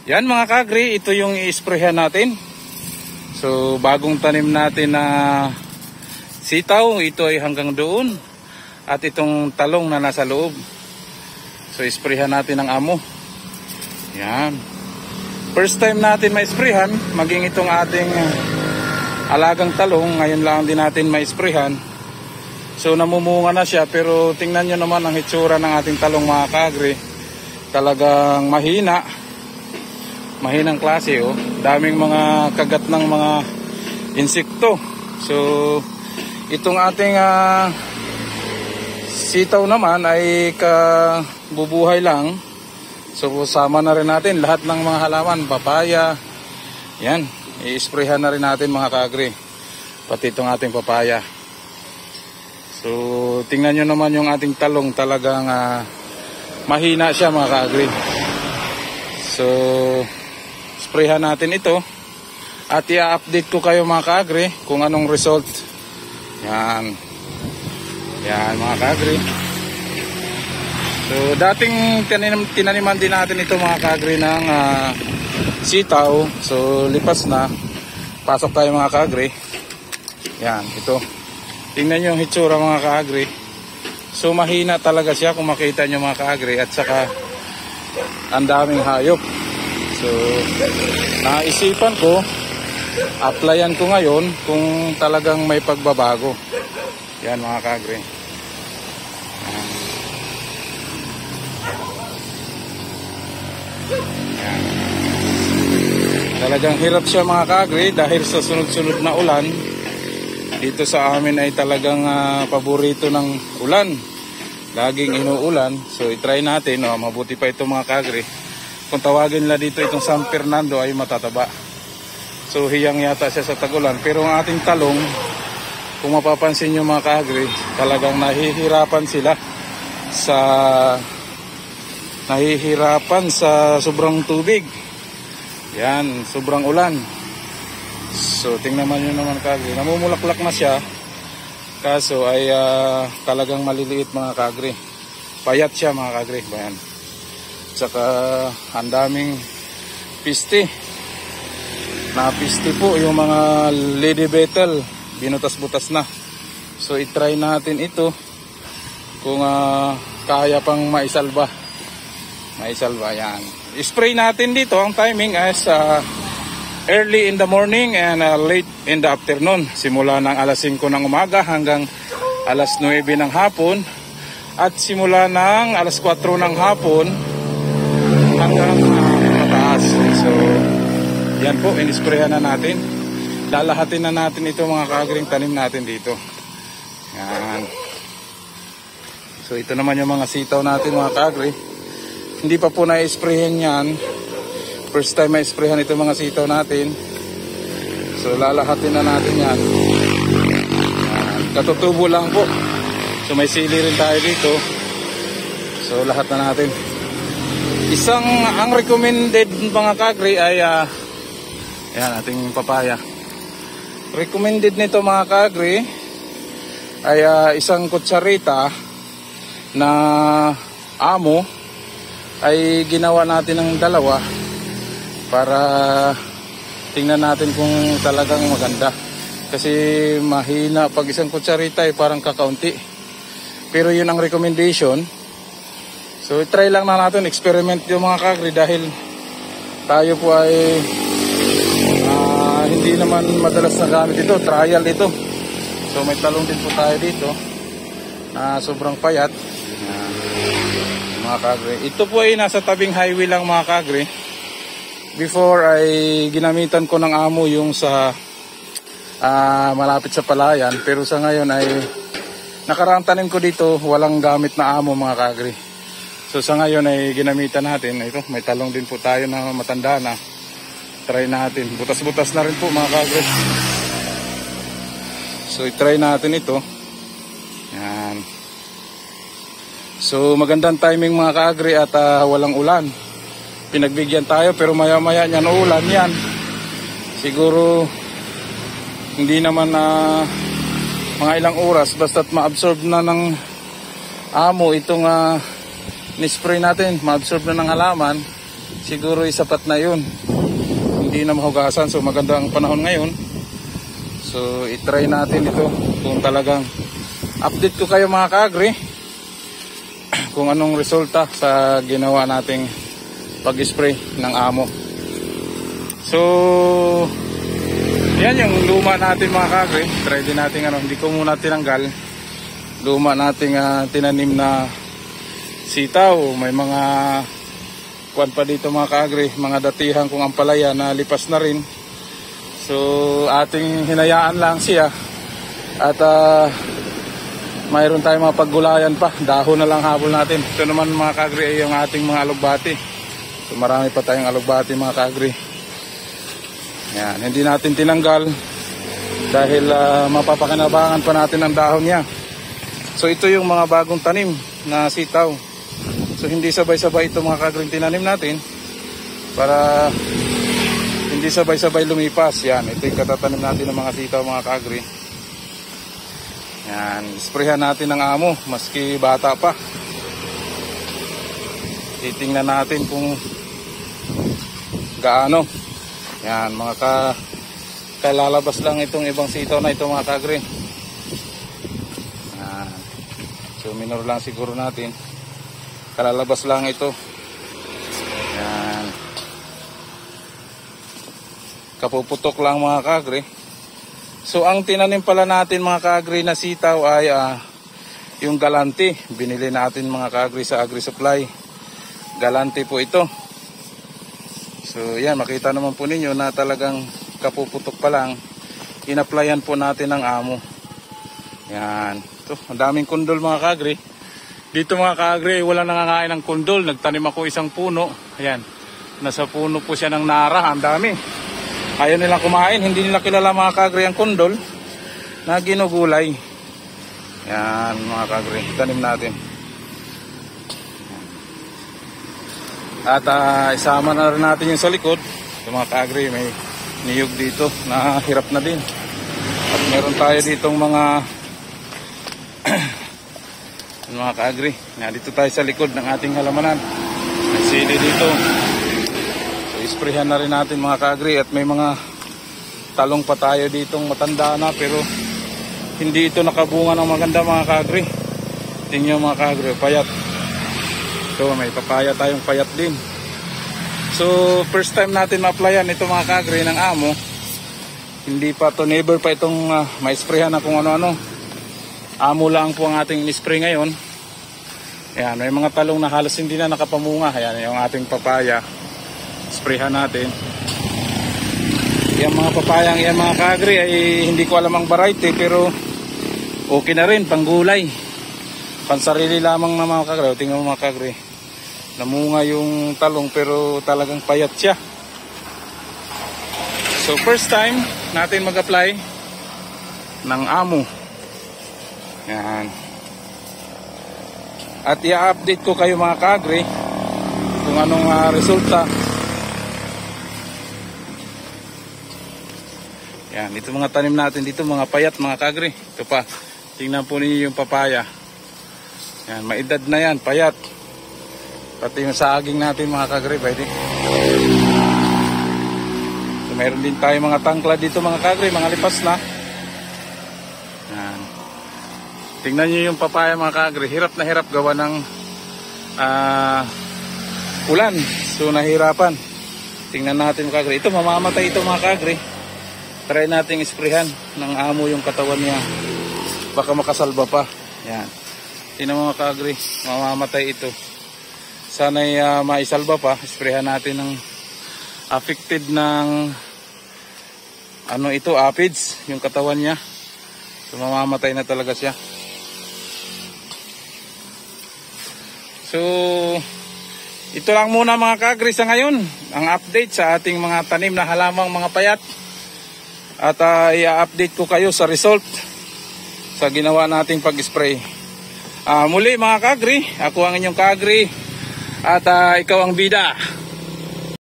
Yan mga kaagri, ito yung i-sprayhan natin. So bagong tanim natin na sitaw, ito ay hanggang doon. At itong talong na nasa loob. So isprayhan natin ang amo. Yan. First time natin ma-sprayhan, maging itong ating alagang talong, ngayon lang din natin ma-sprayhan. So namumunga na siya, pero tingnan nyo naman ang hitsura ng ating talong mga kaagri. Talagang mahinang klase oh. Daming mga kagat ng mga insekto. So itong ating sitaw naman ay kabubuhay lang. So sama na rin natin lahat ng mga halaman, papaya. Yan, i-sprayhan na rin natin mga kaagri. Pati itong ating papaya. So tingnan nyo naman yung ating talong, talagang mahina siya mga kaagri. So sprayhan natin ito at i-update ko kayo mga kaagri kung anong result. Yan. Yan mga kaagri. So dating tinaniman din natin ito mga kaagri ng sitaw. So lipas na. Pasok tayo mga kaagri. Yan, ito. Tingnan nyo yung hitsura mga kaagri. So mahina talaga siya kung makita nyo mga kaagri. At saka ang daming hayop. So naisipan ko, applyan ko ngayon kung talagang may pagbabago. Yan mga kaagri. Yan. Talagang hirap siya mga kaagri dahil sa sunod-sunod na ulan. Dito sa amin ay talagang paborito ng ulan. Laging inuulan. So itry natin. Mabuti pa ito mga kaagri. Kung tawagin nila dito itong San Fernando ay matataba. So hiyang yata siya sa tag-ulan. Pero ang ating talong, kung mapapansin nyo mga kaagri, talagang nahihirapan sila sa sobrang tubig. Yan, sobrang ulan. So tingnan nyo naman kaagri, namumulaklak na siya. Kaso ay talagang maliliit mga kaagri. Payat siya mga kaagri. Bayan. Tsaka ang daming piste. Napiste po yung mga lady beetle. Binutas-butas na. So itry natin ito kung kaya pang maisalba. Maisalba yan. Spray natin dito. Ang timing is early in the morning and late in the afternoon. Simula ng alas 5 ng umaga hanggang alas 9 ng hapon. At simula ng alas 4 ng hapon hanggang mataas. So yan po, inisprayhan na natin. Lalahatin na natin ito mga kaagring tanim natin dito. Yan. So ito naman yung mga sitaw natin mga kaagri. Hindi pa po na-sprayan yan. First time ma-sprayan ito mga sitaw natin. So lalahatin na natin yan. Yan. Katutubo lang po. So may sili rin tayo dito. So lahat na natin. Ang recommended mga kaagri ay yan, ating papaya. Recommended nito mga kaagri ay isang kutsarita na amo ay ginawa natin ng dalawa para tingnan natin kung talagang maganda. Kasi mahina pag isang kutsarita ay parang kakaunti. Pero yun ang recommendation. So try lang na natin, experiment yung mga kaagri dahil tayo po ay hindi naman madalas na gamit ito, trial ito. So may talong din po tayo dito na sobrang payat. Mga kaagri, ito po ay nasa tabing highway lang mga kaagri. Before ay ginamitan ko ng amo yung sa malapit sa palayan, pero sa ngayon ay nakaraang tanim ko dito, walang gamit na amo mga kaagri. So sa ngayon ay ginamitan natin. Ito, may talong din po tayo na matanda na. Try natin. Butas-butas na rin po mga kaagri. So i-try natin ito. Yan. So magandang timing mga kaagri at walang ulan. Pinagbigyan tayo pero maya-maya niyan ulan yan. Siguro hindi naman mga ilang oras basta't ma-absorb na ng amo itong ni-spray natin, ma-absorb na ng halaman. siguro sapat na yun. Hindi na mahugasan. So maganda ang panahon ngayon. So itry natin ito kung talagang update ko kayo mga ka-agri kung anong resulta sa ginawa nating pag-spray ng amo. So yan yung luma natin mga ka-agri. Try din natin hindi ko muna tinanggal. Luma nating tinanim na sitaw. May mga kuwan pa dito mga ka-agri, mga datihan kong ampalaya na lipas na rin. So ating hinayaan lang siya. At mayroon tayong mga paggulayan pa. Dahon na lang habol natin. Ito naman mga ka-agri ay yung ating mga alugbati. So marami pa tayong alugbati mga ka-agri. Yan, hindi natin tinanggal dahil mapapakinabangan pa natin ang dahon niya. So ito yung mga bagong tanim na sitaw. So hindi sabay-sabay ito mga ka-agri tinanim natin para hindi sabay-sabay lumipas. Yan, ito yung katatanim natin ng mga sitaw mga ka-agri. Yan, sprayhan natin ng amo maski bata pa. Titingnan natin kung gaano. Yan, mga kalalabas lang itong ibang sitaw na ito mga ka-agri. Yan. So minor lang siguro natin. Kalalabas lang ito. Yan. Kapuputok lang mga ka-agri. So ang tinanim pala natin mga ka-agri na sitaw ay yung Galante. Binili natin mga ka-agri sa Agri Supply. Galante po ito. So yan, makita naman po ninyo na talagang kapuputok pa lang. Inaplayan po natin ng amo. Yan. Ito, ang daming kundol mga ka-agri. Dito mga ka-agri, wala nangangain ng kundol. Nagtanim ako isang puno. Ayan. Nasa puno po siya ng nara. Ang dami. Ayaw nilang kumain. Hindi nila kilala mga ka-agri ang kundol na ginugulay. Yan mga ka-agri. Tanim natin. At isama na rin natin yung sa likod. Ito mga ka-agri, may niyog dito na hirap na din. At meron tayo ditong mga mga ka-agri. Dito tayo sa likod ng ating halamanan. May sili dito. So isprayhan na rin natin mga ka-agri. At may mga talong pa tayo ditong matanda na pero hindi ito nakabunga ng maganda mga ka-agri. Tingnan mga ka-agri, payat. So may papaya tayong payat din. So first time natin ma-applyan ito mga ka-agri ng amo. Hindi pa to, never pa itong ma-sprayhan na kung ano-ano. Amo lang po ang ating in-spray ngayon. Ayan, may mga talong na halos hindi na nakapamunga. Ayan yung ating papaya. Sprayhan natin. Yung mga papayang yan mga ka-agri ay hindi ko alam ang variety pero okay na rin, panggulay. Pansarili lamang na mga ka-agri. Tingnan mo mga ka-agri. Namunga yung talong pero talagang payat siya. So first time natin mag-apply ng amo. Yan. At i-update ko kayo mga ka-agri kung anong resulta. Yan, ito mga tanim natin dito mga payat mga ka-agri. Ito pa. Tingnan po niyo yung papaya. Yan, maedad na yan, payat. Pati yung saging natin mga ka-agri, pwede. So, meron din tayo mga tangkla dito mga ka-agri, mga lipas na. Yan. Tingnan nyo yung papaya mga ka-agri, hirap na hirap gawa ng ulan. So nahirapan. Tingnan natin mga ka-agri. Ito mamamatay ito mga ka-agri. Try nating isprayhan ng amo yung katawan niya. Baka makasalba pa. Yan. Tingnan mga ka-agri, mamamatay ito. Sana'y maisalba pa. Sprayhan natin ng affected ng ano ito, aphids, yung katawan niya. So mamamatay na talaga siya. So ito lang muna mga ka-agri sa ngayon. Ang update sa ating mga tanim na halamang mga payat. At i-update ko kayo sa result sa ginawa nating pag-spray. Muli mga ka-agri, ako ang inyong ka-agri. At ikaw ang bida.